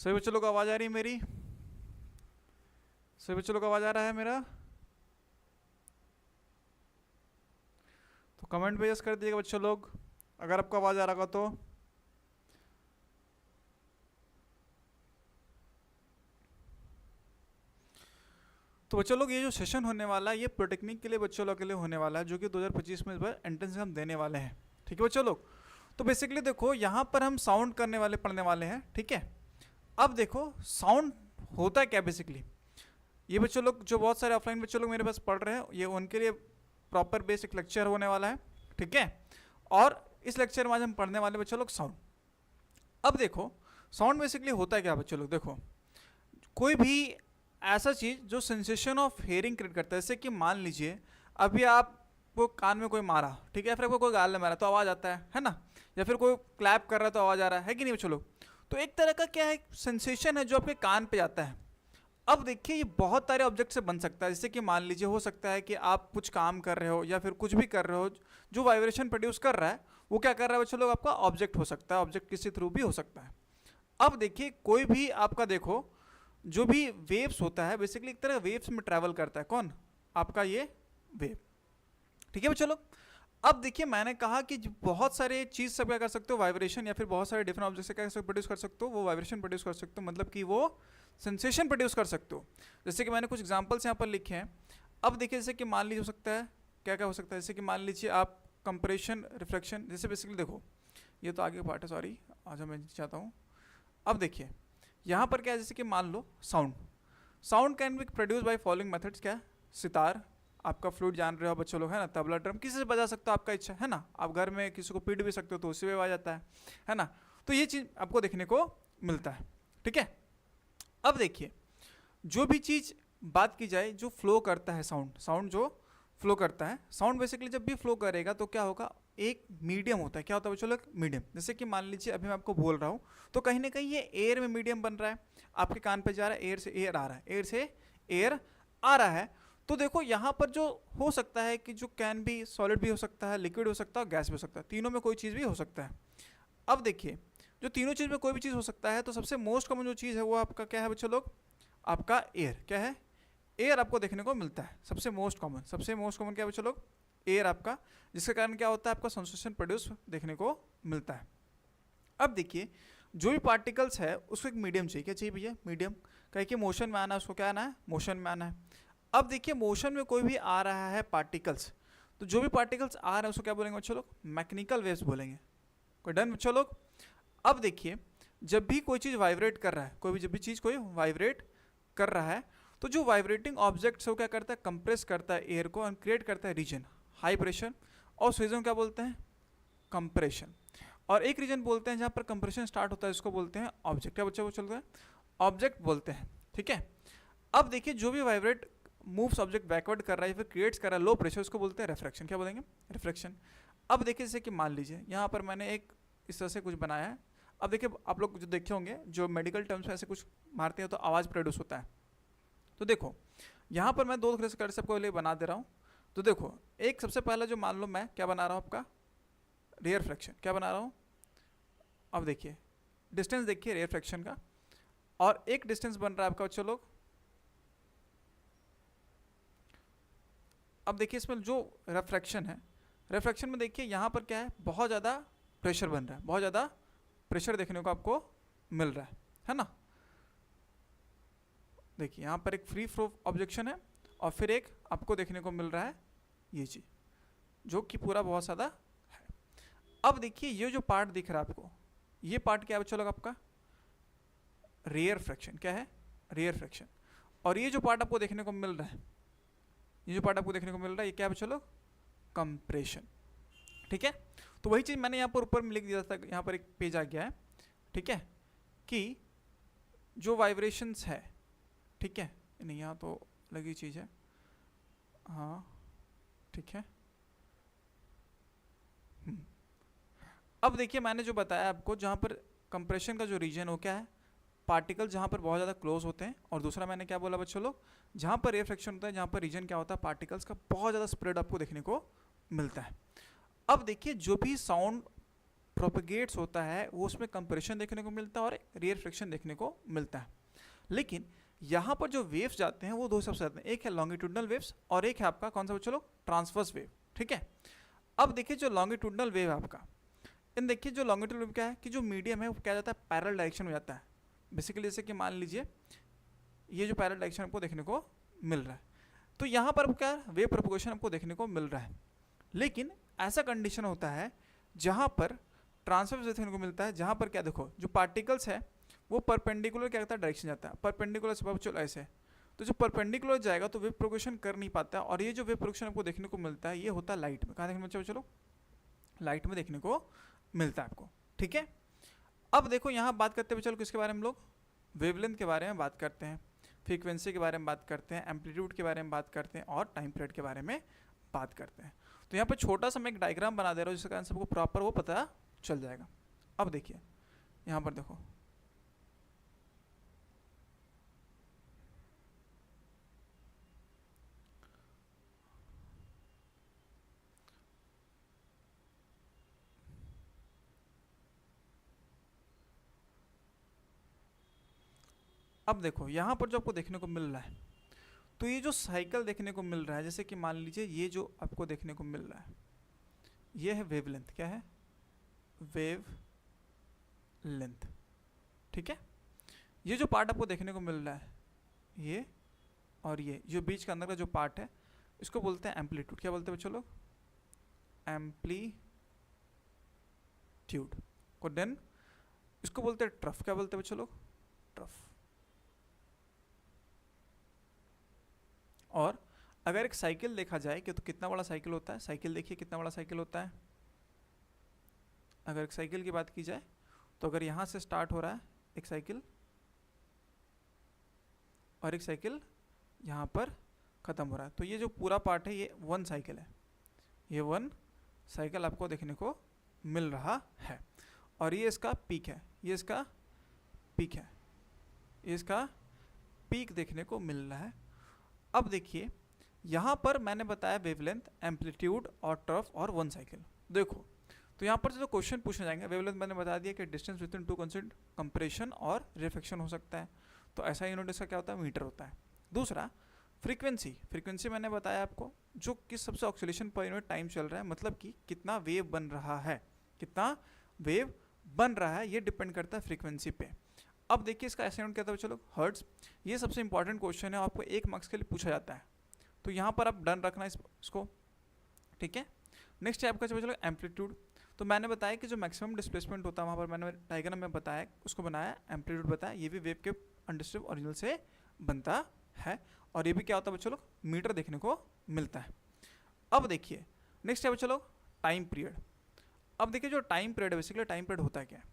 सभी बच्चों लोग आवाज़ आ रही है मेरी? सभी बच्चों लोग आवाज़ आ रहा है मेरा? तो कमेंट पे यस कर दीजिएगा बच्चों लोग, अगर आपको आवाज़ आ रहा होगा तो। तो बच्चों लोग ये जो सेशन होने वाला है ये पॉलिटेक्निक के लिए बच्चों लोग के लिए होने वाला है, जो कि 2025 में इस बार एंट्रेंस हम देने वाले हैं। ठीक है बच्चों लोग। तो बेसिकली देखो यहाँ पर हम साउंड करने वाले पढ़ने वाले हैं। ठीक है, अब देखो साउंड होता है क्या बेसिकली। ये बच्चों लोग जो बहुत सारे ऑफलाइन बच्चों लोग मेरे पास पढ़ रहे हैं, ये उनके लिए प्रॉपर बेसिक लेक्चर होने वाला है। ठीक है, और इस लेक्चर में आज हम पढ़ने वाले बच्चों लोग साउंड। अब देखो साउंड बेसिकली होता है क्या बच्चों लोग। देखो कोई भी ऐसा चीज़ जो सेंसेशन ऑफ हेयरिंग क्रिएट करता है, जैसे कि मान लीजिए अभी आपको कान में कोई मारा, ठीक है, फिर आपको कोई गाल में मारा तो आवाज़ आता है ना, या फिर कोई क्लैप कर रहा है तो आवाज़ आ रहा है कि नहीं बच्चों लोग। तो एक तरह का क्या है, सेंसेशन है जो आपके कान पे जाता है। अब देखिए ये बहुत सारे ऑब्जेक्ट से बन सकता है, जैसे कि मान लीजिए हो सकता है कि आप कुछ काम कर रहे हो या फिर कुछ भी कर रहे हो, जो वाइब्रेशन प्रोड्यूस कर रहा है वो क्या कर रहा है बच्चों लोग, आपका ऑब्जेक्ट हो सकता है, ऑब्जेक्ट किसी थ्रू भी हो सकता है। अब देखिए कोई भी आपका देखो जो भी वेव्स होता है बेसिकली एक तरह वेव्स में ट्रैवल करता है, कौन, आपका ये वेव। ठीक है बच्चों लोग। अब देखिए मैंने कहा कि बहुत सारे चीज़ सब क्या कर सकते हो, वाइब्रेशन या फिर बहुत सारे डिफरेंट ऑब्जेक्ट से क्या प्रोड्यूस कर सकते हो, वो वाइब्रेशन प्रोड्यूस कर सकते हो, मतलब कि वो सेंसेशन प्रोड्यूस कर सकते हो। जैसे कि मैंने कुछ एग्जांपल्स यहाँ पर लिखे हैं। अब देखिए जैसे कि मान लीजिए हो सकता है क्या क्या हो सकता है, जैसे कि मान लीजिए आप कंप्रेशन रिफ्लेक्शन, जैसे बेसिकली देखो ये तो आगे पार्ट है, सॉरी आज मैं चाहता हूँ। अब देखिए यहाँ पर क्या है, जैसे कि मान लो sound can be produce by following methods. क्या है, सितार, आपका फ्लूट जान रहे हो बच्चों लोग है ना, तबला, ड्रम, किसी से बजा सकते हो आपका इच्छा है ना, आप घर में किसी को पीट भी सकते हो तो उससे भी आवाज आता है ना। तो ये चीज़ आपको देखने को मिलता है। ठीक है, अब देखिए जो भी चीज़ बात की जाए जो फ्लो करता है, साउंड जो फ्लो करता है, साउंड बेसिकली जब भी फ्लो करेगा तो क्या होगा, एक मीडियम होता है। क्या होता है बच्चों लोग, मीडियम। जैसे कि मान लीजिए अभी मैं आपको बोल रहा हूँ तो कहीं ना कहीं ये एयर में मीडियम बन रहा है, आपके कान पे जा रहा है, एयर से एयर आ रहा है, एयर से एयर आ रहा है। तो देखो यहाँ पर जो हो सकता है कि जो कैन भी सॉलिड भी हो सकता है, लिक्विड हो सकता है, गैस भी हो सकता है, तीनों में कोई चीज़ भी हो सकता है। अब देखिए जो तीनों चीज़ में कोई भी चीज़ हो सकता है तो सबसे मोस्ट कॉमन जो चीज़ है वो आपका क्या है बच्चों लोग, आपका एयर। क्या है, एयर आपको देखने को मिलता है। सबसे मोस्ट कॉमन क्या है बच्चों लोग, एयर आपका, जिसके कारण क्या होता है आपका सेंसेशन प्रोड्यूस देखने को मिलता है। अब देखिए जो भी पार्टिकल्स है उसको एक मीडियम चाहिए। क्या चाहिए भैया, मीडियम। कहीं कि मोशन में आना है, उसको क्या आना है, मोशन में आना है। अब देखिए मोशन में कोई भी आ रहा है पार्टिकल्स, तो जो भी पार्टिकल्स आ रहे हैं उसको क्या बोलेंगे बच्चों लोग, मैकेनिकल वेव्स बोलेंगे। कोई डन बच्चों लोग। अब देखिए जब भी कोई चीज़ वाइब्रेट कर रहा है, कोई भी जब भी चीज़ कोई वाइब्रेट कर रहा है तो जो वाइब्रेटिंग ऑब्जेक्ट है वो क्या करता है, कंप्रेस करता है एयर को और क्रिएट करता है रीजन हाई प्रेशर, और उस रीजन को क्या बोलते हैं, कंप्रेशन। और एक रीजन बोलते हैं जहाँ पर कंप्रेशन स्टार्ट होता है, इसको बोलते हैं ऑब्जेक्ट। क्या बच्चे वो चलता है, ऑब्जेक्ट बोलते हैं। ठीक है, अब देखिए जो भी वाइब्रेट मूव्स ऑब्जेक्ट बैकवर्ड कर रहा है फिर क्रिएट्स कर रहा है लो प्रेशर, उसको बोलते हैं रिफ्रैक्शन। क्या बोलेंगे, रिफ्रैक्शन। अब देखिए जैसे कि मान लीजिए यहाँ पर मैंने एक इस तरह से कुछ बनाया है। अब देखिए आप लोग जो देखे होंगे जो मेडिकल टर्म्स में ऐसे कुछ मारते हैं तो आवाज़ प्रोड्यूस होता है। तो देखो यहाँ पर मैं दो कलर से आपको लिए बना दे रहा हूँ। तो देखो एक सबसे पहला जो मान लो मैं क्या बना रहा हूँ, आपका रेयर फ्रैक्शन। क्या बना रहा हूँ, अब देखिए डिस्टेंस देखिए रेयर फ्रैक्शन का, और एक डिस्टेंस बन रहा है आपका बच्चों लोग। अब देखिए इसमें जो रिफ्रैक्शन है, रिफ्रैक्शन में देखिए यहाँ पर क्या है, बहुत ज़्यादा प्रेशर बन रहा है, बहुत ज़्यादा प्रेशर देखने को आपको मिल रहा है ना। देखिए यहाँ पर एक फ्री फ्लो ऑब्जेक्शन है और फिर एक आपको देखने को मिल रहा है ये चीज़, जो कि पूरा बहुत ज़्यादा है। अब देखिए ये जो पार्ट दिख रहा है आपको, ये पार्ट क्या है बच्चों लोग, आपका रेयर फ्रैक्शन। क्या है, रेयर फ्रैक्शन। और ये जो पार्ट आपको देखने को मिल रहा है, ये जो पार्ट आपको देखने को मिल रहा है ये क्या है बच्चों लोग, कंप्रेशन। ठीक है, तो वही चीज़ मैंने यहाँ पर ऊपर में लिख दिया था, यहाँ पर एक पेज आ गया है। ठीक है, कि जो वाइब्रेशंस है, ठीक है, नहीं यहाँ तो लगी चीज़ है, हाँ ठीक है। अब देखिए मैंने जो बताया आपको, जहाँ पर कंप्रेशन का जो रीजन हो क्या है, पार्टिकल जहाँ पर बहुत ज़्यादा क्लोज होते हैं, और दूसरा मैंने क्या बोला बच्चों लोग, जहाँ पर रिफ्रैक्शन होता है, जहाँ पर रीजन क्या होता है, पार्टिकल्स का बहुत ज़्यादा स्प्रेड आपको देखने को मिलता है। अब देखिए जो भी साउंड प्रोपेगेट्स होता है वो उसमें कंप्रेशन देखने को मिलता है और रिफ्रैक्शन देखने को मिलता है। लेकिन यहाँ पर जो वेव्स जाते हैं वो दो हिसाब से जाते हैं, एक है लॉन्गिट्यूडनल वेव्स और एक है आपका कौन सा बच्चों लोग, ट्रांसवर्स वेव। ठीक है, अब देखिए जो लॉन्गिट्यूडनल वेव है आपका, इन देखिए जो लॉन्गिट्यूडनल वेव क्या है कि जो मीडियम है वो क्या जाता है, पैरेलल डायरेक्शन में जाता है। बेसिकली जैसे कि मान लीजिए ये जो पैरेलल डायरेक्शन आपको देखने को मिल रहा है, तो यहाँ पर क्या वेव प्रोपगेशन आपको देखने को मिल रहा है। लेकिन ऐसा कंडीशन होता है जहाँ पर ट्रांसवर्स देखने को मिलता है, जहाँ पर क्या देखो जो पार्टिकल्स है वो परपेंडिकुलर क्या करता है, डायरेक्शन जाता है। परपेंडिकुलर से चलो ऐसे, तो जो परपेंडिकुलर जाएगा तो वेव प्रोपगेशन कर नहीं पाता है। और ये जो वेव प्रोपगेशन आपको देखने को मिलता है ये होता है लाइट में। कहाँ देखने को, चलो लाइट में देखने को मिलता है आपको। ठीक है, अब देखो यहाँ बात करते हैं चलो किसके बारे में, हम लोग वेवलेंथ के बारे में बात करते हैं, फ्रीक्वेंसी के बारे में बात करते हैं, एम्पलीट्यूड के बारे में बात करते हैं और टाइम पीरियड के बारे में बात करते हैं। तो यहाँ पर छोटा सा मैं एक डायग्राम बना दे रहा हूँ जिसके कारण सबको प्रॉपर वो पता चल जाएगा। अब देखिए यहाँ पर देखो, अब देखो यहाँ पर जो आपको देखने को मिल रहा है, तो ये जो साइकिल देखने को मिल रहा है, जैसे कि मान लीजिए ये जो आपको देखने को मिल रहा है ये है वेवलेंथ। क्या है, वेव लेंथ। ठीक है, ये जो पार्ट आपको देखने को मिल रहा है ये और ये जो बीच के अंदर का जो पार्ट है इसको बोलते हैं एम्पलीट्यूड। क्या बोलते हैं बच्चों लोग, एम्पलीट्यूड को। देन इसको बोलते हैं ट्रफ। क्या बोलते हैं बच्चों लोग, ट्रफ। और अगर एक साइकिल देखा जाए कि तो कितना बड़ा साइकिल होता है, साइकिल देखिए कितना बड़ा साइकिल होता है। अगर एक साइकिल की बात की जाए तो अगर यहाँ से स्टार्ट हो रहा है एक साइकिल और एक साइकिल यहाँ पर ख़त्म हो रहा है, तो ये जो पूरा पार्ट है ये वन साइकिल है, ये वन साइकिल आपको देखने को मिल रहा है। और ये इसका पीक है, ये इसका पीक है, ये इसका पीक देखने को मिल रहा है। अब देखिए यहाँ पर मैंने बताया वेवलेंथ, एम्पलीट्यूड और टर्फ और वन साइकिल। देखो तो यहाँ पर जो क्वेश्चन पूछे जाएंगे, वेवलेंथ मैंने बता दिया कि distance between two constant compression और रिफ्लेक्शन हो सकता है, तो ऐसा यूनिट इसका क्या होता है, मीटर होता है। दूसरा फ्रीक्वेंसी, फ्रीक्वेंसी मैंने बताया आपको जो किस सबसे ऑक्सीलेशन पर यूनिट टाइम चल रहा है, मतलब कि कितना वेव बन रहा है, कितना वेव बन रहा है ये डिपेंड करता है फ्रीक्वेंसी पे। अब देखिए इसका ऐसा यूनिट क्या था चलो, हर्ट्ज। ये सबसे इंपॉर्टेंट क्वेश्चन है, आपको 1 मार्क्स के लिए पूछा जाता है, तो यहाँ पर आप डन रखना इसको। ठीक है, नेक्स्ट है आपका चलो एम्पलीट्यूड। तो मैंने बताया कि जो मैक्सिमम डिस्प्लेसमेंट होता है वहाँ पर मैंने डायग्राम में बताया, उसको बनाया, एम्पलीट्यूड बताया। ये भी वेव के अंडरस्टैंड ओरिजिनल से बनता है और ये भी क्या होता है बच्चों लोग, मीटर देखने को मिलता है। अब देखिए नेक्स्ट है बच्चों लोग टाइम पीरियड। अब देखिए जो टाइम पीरियड है, बेसिकली टाइम पीरियड होता है क्या है,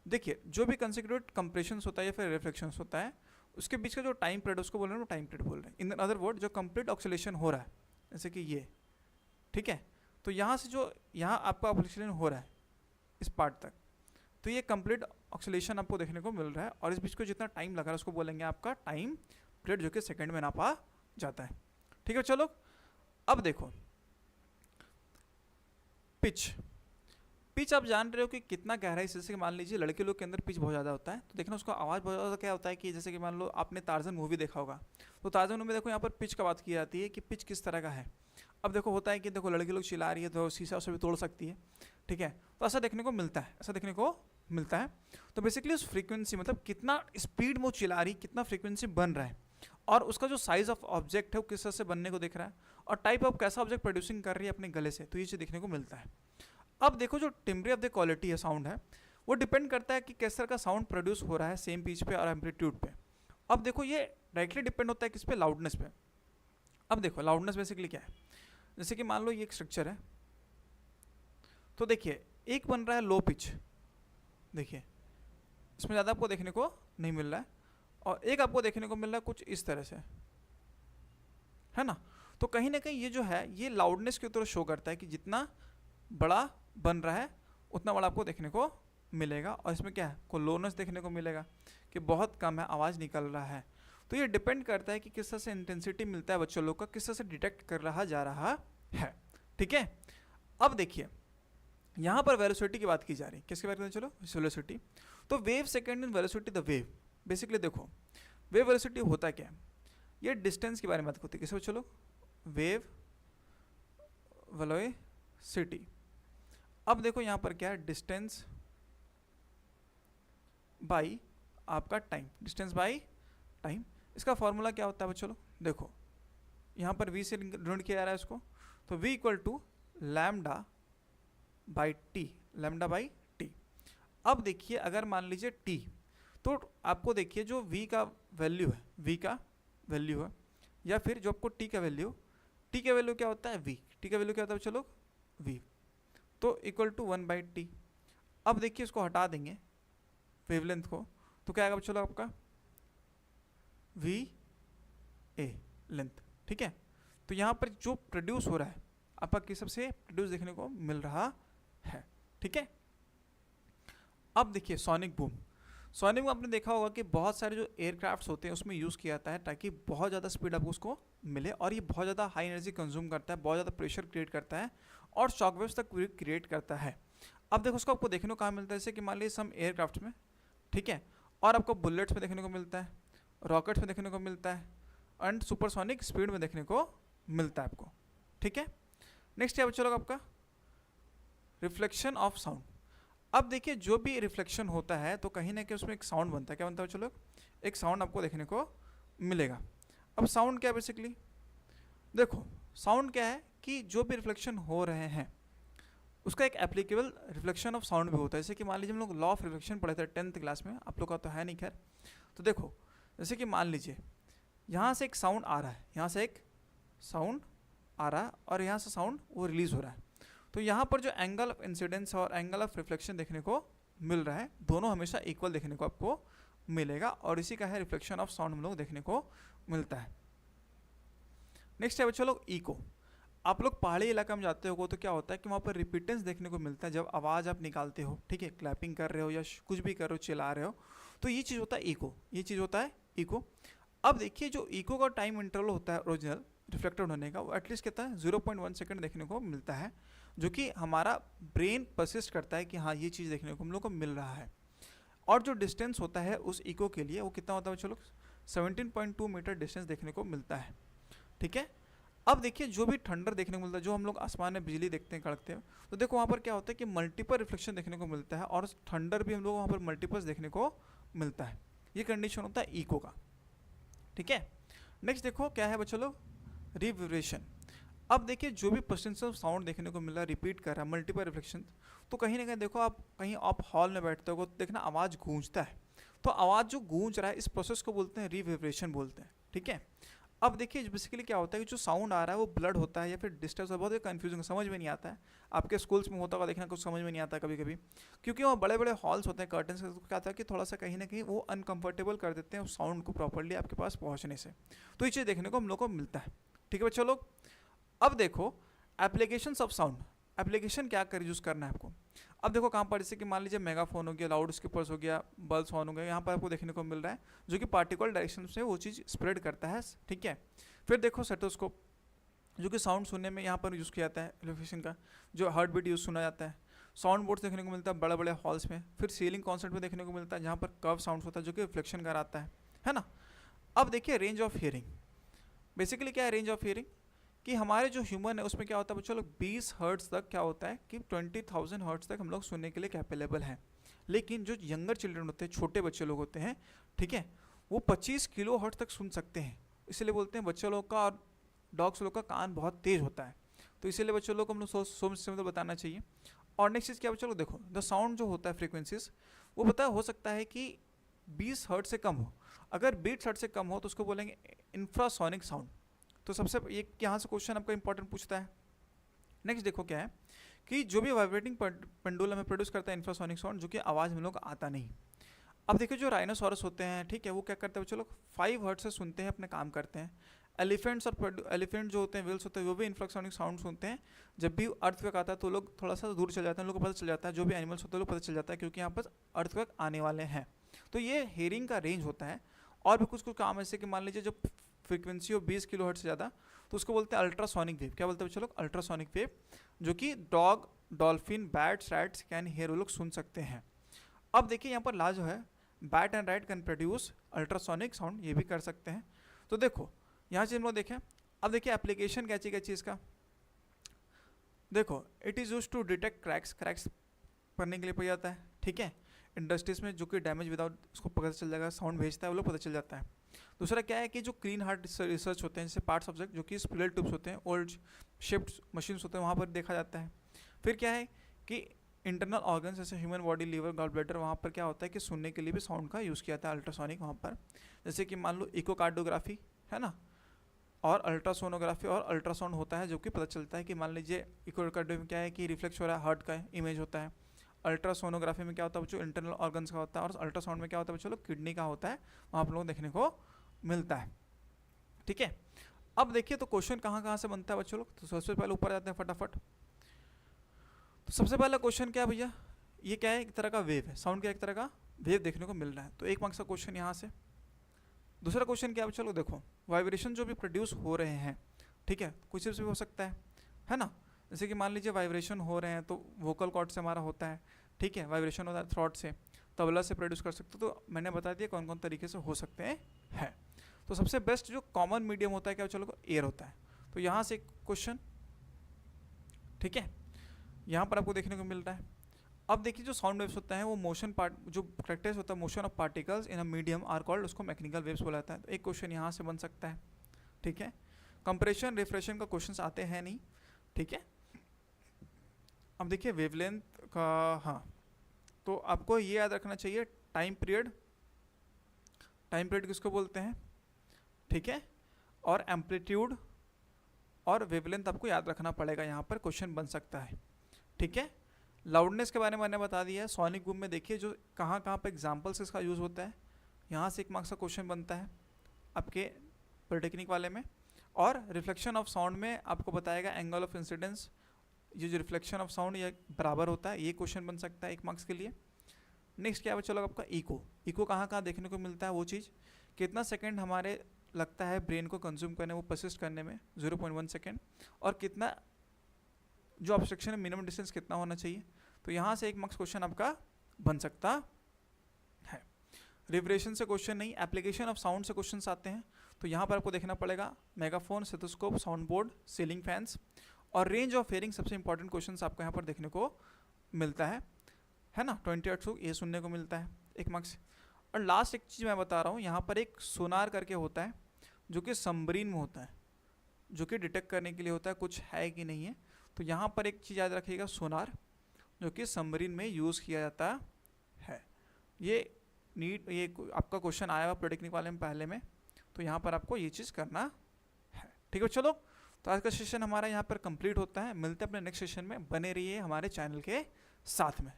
देखिए जो भी कंसेक्यूटिव कंप्रेशंस होता है या फिर रिफ्लेक्शंस होता है उसके बीच का जो टाइम पीरियड उसको बोल रहे हैं, टाइम पीरियड बोल रहे हैं। इन अदर वर्ड जो कंप्लीट ऑक्सीलेशन हो रहा है, जैसे कि ये, ठीक है, तो यहाँ से जो यहाँ आपका ऑक्सीलेशन हो रहा है इस पार्ट तक, तो ये कंप्लीट ऑक्सीलेशन आपको देखने को मिल रहा है और इस बीच को जितना टाइम लगा रहा है उसको बोलेंगे आपका टाइम पीरियड, जो कि सेकंड में नापा जाता है। ठीक है, चलो अब देखो पिच। पिच आप जान रहे हो कि कितना गहराई से, जैसे कि मान लीजिए लड़के लोग के अंदर पिच बहुत ज़्यादा होता है, तो देखना उसका आवाज़ बहुत ज़्यादा क्या होता है कि जैसे कि मान लो आपने टार्जन मूवी देखा होगा, तो टार्जन मूवी में देखो यहाँ पर पिच का बात की जाती है कि पिच किस तरह का है। अब देखो होता है कि देखो लड़के लोग चिल्ला रही है तो शीशा उसे भी तोड़ सकती है, ठीक है, तो ऐसा देखने को मिलता है, ऐसा देखने को मिलता है। तो बेसिकली उस फ्रीक्वेंसी मतलब कितना स्पीड में वो चिल्ला रही, कितना फ्रीक्वेंसी बन रहा है और उसका जो साइज ऑफ ऑब्जेक्ट है वो किस तरह से बनने को दिख रहा है और टाइप ऑफ कैसा ऑब्जेक्ट प्रोड्यूसिंग कर रही है अपने गले से, तो ये चीज़ देखने को मिलता है। अब देखो जो टिम्ब्रे ऑफ द क्वालिटी है, साउंड है, वो डिपेंड करता है कि किस तरह का साउंड प्रोड्यूस हो रहा है सेम पिच पे और एम्पलीट्यूड पे। अब देखो ये डायरेक्टली डिपेंड होता है किस पे, लाउडनेस पे। अब देखो लाउडनेस बेसिकली क्या है, जैसे कि मान लो ये एक स्ट्रक्चर है, तो देखिए एक बन रहा है लो पिच, देखिए इसमें ज़्यादा आपको देखने को नहीं मिल रहा है, और एक आपको देखने को मिल रहा है कुछ इस तरह से, है ना। तो कहीं ना कहीं ये जो है ये लाउडनेस की तरह शो करता है कि जितना बड़ा बन रहा है उतना बड़ा आपको देखने को मिलेगा, और इसमें क्या है को लोनेस देखने को मिलेगा कि बहुत कम है, आवाज़ निकल रहा है। तो ये डिपेंड करता है कि किस तरह से इंटेंसिटी मिलता है बच्चों लोग का, किस तरह से डिटेक्ट कर रहा जा रहा है। ठीक है, अब देखिए यहाँ पर वेलोसिटी की बात की जा रही है, किसकी बात करें, चलो वेलोसिटी। तो wave second in velocity the wave, basically देखो वेव वेलोसिटी होता क्या है, ये डिस्टेंस के बारे में बात करती है, किसको, चलो वेव वेलोसिटी। अब देखो यहाँ पर क्या है, डिस्टेंस बाई आपका टाइम, डिस्टेंस बाई टाइम। इसका फॉर्मूला क्या होता है, चलो देखो यहाँ पर v से ढूंढ किया जा रहा है इसको, तो v equal to lambda by T, lambda by T. अब देखिए अगर मान लीजिए t, तो आपको देखिए जो v का वैल्यू है, v का वैल्यू है, या फिर जो आपको t का वैल्यू, t का वैल्यू क्या होता है v, t का वैल्यू क्या होता है चलो v, तो इक्वल टू 1/t। अब देखिए इसको हटा देंगे वेवलेंथ को, तो क्या आएगा चलो आपका v a लेंथ, ठीक है। तो यहाँ पर जो प्रोड्यूस हो रहा है आपका किस सबसे प्रोड्यूस देखने को मिल रहा है, ठीक है। अब देखिए सोनिक बूम, सोनिक बूम आपने देखा होगा कि बहुत सारे जो एयरक्राफ्ट्स होते हैं उसमें यूज़ किया जाता है ताकि बहुत ज़्यादा स्पीड आपको उसको मिले, और ये बहुत ज़्यादा हाई एनर्जी कंज्यूम करता है, बहुत ज़्यादा प्रेशर क्रिएट करता है और शॉकवेव्स तक क्रिएट करता है। अब देखो उसको आपको देखने को कहाँ मिलता है, जैसे कि मान लीजिए सम एयरक्राफ्ट में, ठीक है, और आपको बुलेट्स में देखने को मिलता है, रॉकेट्स में देखने को मिलता है, एंड सुपरसोनिक स्पीड में देखने को मिलता है आपको, ठीक है। नेक्स्ट है चलो आपका रिफ्लेक्शन ऑफ साउंड। अब देखिए जो भी रिफ्लेक्शन होता है तो कहीं ना कहीं उसमें एक साउंड बनता है, क्या बनता है चलो, एक साउंड आपको देखने को मिलेगा। अब साउंड क्या है बेसिकली, देखो साउंड क्या है कि जो भी रिफ्लेक्शन हो रहे हैं उसका एक एप्लीकेबल रिफ्लेक्शन ऑफ साउंड भी होता है। जैसे कि मान लीजिए हम लोग लॉ ऑफ रिफ्लेक्शन पढ़े थे 10th क्लास में, आप लोग का तो है नहीं खैर। तो देखो जैसे कि मान लीजिए यहाँ से एक साउंड आ रहा है, यहाँ से एक साउंड आ रहा है और यहाँ से साउंड वो रिलीज हो रहा है, तो यहाँ पर जो एंगल ऑफ इंसिडेंस और एंगल ऑफ रिफ्लेक्शन देखने को मिल रहा है दोनों हमेशा इक्वल देखने को आपको मिलेगा, और इसी का है रिफ्लेक्शन ऑफ साउंड हम लोग देखने को मिलता है। नेक्स्ट है बच्चों लोग इको। आप लोग पहाड़ी इलाका में जाते हो तो क्या होता है कि वहाँ पर रिपीटेंस देखने को मिलता है जब आवाज़ आप निकालते हो, ठीक है, क्लैपिंग कर रहे हो या कुछ भी कर रहे हो, चिल्ला रहे हो, तो ये चीज़ होता है इको, ये चीज़ होता है इको। अब देखिए जो इको का टाइम इंटरवल होता है ओरिजिनल रिफ्लेक्टेड होने का, वो एटलीस्ट कितना है 0.1 सेकंड देखने को मिलता है, जो कि हमारा ब्रेन परसिस्ट करता है कि हाँ ये चीज़ देखने को हम लोग को मिल रहा है। और जो डिस्टेंस होता है उस इको के लिए वो कितना होता है चलो 17.2 मीटर डिस्टेंस देखने को मिलता है, ठीक है। अब देखिए जो भी थंडर देखने को मिलता है, जो हम लोग आसमान में बिजली देखते हैं कड़कते हैं, तो देखो वहाँ पर क्या होता है कि मल्टीपल रिफ्लेक्शन देखने को मिलता है और थंडर भी हम लोग वहाँ पर मल्टीपल्स देखने को मिलता है। ये कंडीशन होता है इको का, ठीक है। नेक्स्ट देखो क्या है बच्चों लोग, रिवर्बरेशन। अब देखिए जो भी परसेंटेज ऑफ साउंड देखने को मिल रहा है रिपीट कर रहा है मल्टीपल रिफ्लेक्शन, तो कहीं ना कहीं देखो आप कहीं आप हॉल में बैठते हो तो देखना आवाज़ गूंजता है, तो आवाज़ जो गूंज रहा है इस प्रोसेस को बोलते हैं रिवर्बरेशन बोलते हैं, ठीक है। अब देखिए बेसिकली क्या होता है कि जो साउंड आ रहा है वो ब्लड होता है या फिर डिस्टर्ब होता है, बहुत कन्फ्यूजिंग समझ में नहीं आता है। आपके स्कूल्स में होता होगा देखना, कुछ समझ में नहीं आता कभी कभी, क्योंकि वहाँ बड़े बड़े हॉल्स होते हैं कर्टन्स, क्या होता है कि थोड़ा सा कहीं ना कहीं वो अनकंफर्टेबल कर देते हैं उस साउंड को प्रॉपरली आपके पास पहुँचने से, तो ये चीज़ देखने को हम लोग को मिलता है, ठीक है बच्चों लोग। अब देखो एप्लीकेशंस ऑफ साउंड, एप्लीकेशन क्या कर यूज़ करना है आपको। अब देखो कहाँ पर, जैसे कि मान लीजिए मेगाफोन हो गया, लाउड स्पीकर्स हो गया, बल्ब ऑन हो गया, यहाँ पर आपको देखने को मिल रहा है जो कि पार्टिकुलर डायरेक्शन से वो चीज़ स्प्रेड करता है, ठीक है। फिर देखो स्टेथोस्कोप जो कि साउंड सुनने में यहाँ पर यूज़ किया जाता है, एलिवेशन का जो हार्ट बीट यूज़ सुना जाता है। साउंड बोर्ड्स देखने को मिलता है बड़े बड़े हॉल्स में। फिर सीलिंग कॉन्सर्ट में देखने को मिलता है जहाँ पर कर्व साउंड होता है जो कि रिफ्लेक्शन कर आता है ना। अब देखिए रेंज ऑफ हियरिंग, बेसिकली क्या है रेंज ऑफ हियरिंग, कि हमारे जो ह्यूमन है उसमें क्या होता है बच्चों लोग 20 हर्ट्ज तक क्या होता है कि 20,000 हर्ट्ज तक हम लोग सुनने के लिए कैपेबल हैं। लेकिन जो यंगर चिल्ड्रन होते हैं, छोटे बच्चे लोग होते हैं, ठीक है, वो 25 किलो हर्ट्ज तक सुन सकते हैं। इसलिए बोलते हैं बच्चों लोग का और डॉग्स लोग का कान बहुत तेज होता है, तो इसीलिए बच्चों लोग को हम लोग सोच समझ तो बताना चाहिए। और नेक्स्ट चीज़ क्या बच्चों लोग देखो, द साउंड जो होता है फ्रीक्वेंसीज वो पता हो सकता है कि 20 हर्ट्ज से कम हो। अगर 20 हर्ट्ज से कम हो तो उसको बोलेंगे इंफ्रासोनिक साउंड। तो सबसे ये यहाँ से क्वेश्चन आपका इंपॉर्टेंट पूछता है। नेक्स्ट देखो क्या है कि जो भी वाइब्रेटिंग पेंडुलम में प्रोड्यूस करता है इंफ्रासोनिक साउंड, जो कि आवाज़ हम लोग आता नहीं। अब देखिए जो राइनोसॉरस होते हैं, ठीक है, वो क्या करते हैं बच्चों लोग 5 हर्ट्ज से सुनते हैं, अपने काम करते हैं। एलिफेंट्स और एलिफेंट जो होते हैं, व्हेल्स होते हैं, वो भी इंफ्रासोनिक साउंड सुनते हैं। जब भी अर्थक्वेक आता है तो लोग थोड़ा सा दूर चल जाते हैं, लोगों को पता चल जाता है, जो भी एनिमल्स होते हैं लोग पता चल जाता है क्योंकि यहाँ पर अर्थक्वेक आने वाले हैं। तो ये हेयरिंग का रेंज होता है। और भी कुछ कुछ काम ऐसे कि मान लीजिए जब फ्रीक्वेंसी हो 20 किलो हर्ट्ज से ज़्यादा तो उसको बोलते हैं अल्ट्रासोनिक वेव। क्या बोलते हैं बच्चों लोग, अल्ट्रासोनिक वेव, जो कि dog dolphin, bats, rats can hear, वो लोग सुन सकते हैं। अब देखिए यहाँ पर ला जो है, bat and rat can produce ultrasonic sound, ये भी कर सकते हैं। तो देखो यहाँ चीज हम लोग देखें, अब देखिए एप्लीकेशन क्या चाहिए चीज़ का, देखो it is use to detect cracks, cracks करने के लिए पड़ जाता है, ठीक है। इंडस्ट्रीज में जो कि डैमेज विदाउट उसको पता चल जाएगा, साउंड भेजता है वो लोग पता चल जाता है। दूसरा क्या है कि जो क्लीन हार्ट रिसर्च होते हैं, जैसे पार्ट्स ऑब्जेक्ट जो कि स्पिरल ट्यूब्स होते हैं, ओल्ड शिफ्ट मशीन्स होते हैं, वहाँ पर देखा जाता है। फिर क्या है कि इंटरनल ऑर्गन्स जैसे human body, liver, gall bladder, वहाँ पर क्या होता है कि सुनने के लिए भी साउंड का यूज़ किया जाता है अल्ट्रासोनिक वहाँ पर। जैसे कि मान लो इकोकार्डियोग्राफी है ना, और अल्ट्रासोनोग्राफी और अल्ट्रासाउंड होता है, जो कि पता चलता है कि मान लीजिए इकोकार्डियो में क्या है कि रिफ्लेक्स हो रहा है, हार्ट का इमेज होता है। अल्ट्रासोनोग्राफी में क्या होता है बच्चों, इंटरनल ऑर्गन्स का होता है। और अल्ट्रासाउंड में क्या होता है बच्चों, किडनी का होता है, वहाँ आप लोगों को देखने को मिलता है, ठीक है। अब देखिए तो क्वेश्चन कहाँ से बनता है बच्चों लोग, तो सबसे पहले ऊपर जाते हैं फटाफट। तो सबसे पहला क्वेश्चन क्या भैया, ये क्या है, एक तरह का वेव है, साउंड का एक तरह का वेव देखने को मिल रहा है, तो 1 मार्क्स का क्वेश्चन यहाँ से। दूसरा क्वेश्चन क्या है चलो देखो, वाइब्रेशन जो भी प्रोड्यूस हो रहे हैं, ठीक है, कुछ भी हो सकता है ना। जैसे कि मान लीजिए वाइब्रेशन हो रहे हैं तो वोकल कॉर्ड से हमारा होता है, ठीक है, वाइब्रेशन होता है थ्रॉट से, तबला से प्रोड्यूस कर सकते हो। तो मैंने बता दिया कौन कौन तरीके से हो सकते हैं। तो सबसे बेस्ट जो कॉमन मीडियम होता है क्या चलो, एयर होता है। तो यहाँ से क्वेश्चन, ठीक है, यहाँ पर आपको देखने को मिल रहा है। अब देखिए जो साउंड वेव्स होता है वो मोशन पार्ट, जो कैरेक्टर्स होता है motion of particles in a medium are called, उसको मैकेनिकल वेव्स बोला जाता है। तो एक क्वेश्चन यहाँ से बन सकता है, ठीक है। कंप्रेशन रिफ्रेशन का क्वेश्चंस आते हैं नहीं, ठीक है। अब देखिए वेवलेंथ का, हाँ, तो आपको ये याद रखना चाहिए टाइम पीरियड, टाइम पीरियड किसको बोलते हैं, ठीक है, और एम्पलीट्यूड और वेवलेंथ आपको याद रखना पड़ेगा, यहाँ पर क्वेश्चन बन सकता है, ठीक है। लाउडनेस के बारे में मैंने बता दिया है। सोनिक बूम में देखिए जो कहाँ पे एग्जाम्पल्स इसका यूज़ होता है, यहाँ से 1 मार्क्स का क्वेश्चन बनता है आपके पॉलिटेक्निक वाले में। और रिफ्लेक्शन ऑफ साउंड में आपको बताएगा एंगल ऑफ इंसिडेंस, ये जो रिफ्लेक्शन ऑफ साउंड ये बराबर होता है, ये क्वेश्चन बन सकता है 1 मार्क्स के लिए। नेक्स्ट क्या है चलो आपका इको, इको कहाँ देखने को मिलता है, वो चीज़ कितना सेकेंड हमारे लगता है ब्रेन को कंज्यूम करने, वो परसिस्ट करने में 0.1 सेकेंड, और कितना जो ऑब्स्ट्रक्शन है मिनिमम डिस्टेंस कितना होना चाहिए। तो यहाँ से 1 मार्क्स क्वेश्चन आपका बन सकता है। रिवरेशन से क्वेश्चन नहीं, एप्लीकेशन ऑफ साउंड से क्वेश्चन आते हैं। तो यहाँ पर आपको देखना पड़ेगा megaphone, stethoscope, sound board, ceiling fans और रेंज ऑफ हेयरिंग, सबसे इंपॉर्टेंट क्वेश्चन आपको यहाँ पर देखने को मिलता है ना। 28 ये सुनने को मिलता है 1 मार्क्स। और लास्ट एक चीज़ मैं बता रहा हूँ, यहाँ पर एक सोनार करके होता है जो कि सबमरीन में होता है, जो कि डिटेक्ट करने के लिए होता है कुछ है कि नहीं है। तो यहाँ पर एक चीज़ याद रखिएगा, सोनार जो कि सबमरीन में यूज़ किया जाता है। ये आपका क्वेश्चन आया हुआ पॉलिटेक्निक वाले में पहले में, तो यहाँ पर आपको ये चीज़ करना है, ठीक है। चलो तो आज का सेशन हमारा यहाँ पर कंप्लीट होता है, मिलते हैं अपने नेक्स्ट सेशन में, बने रहिए हमारे चैनल के साथ में।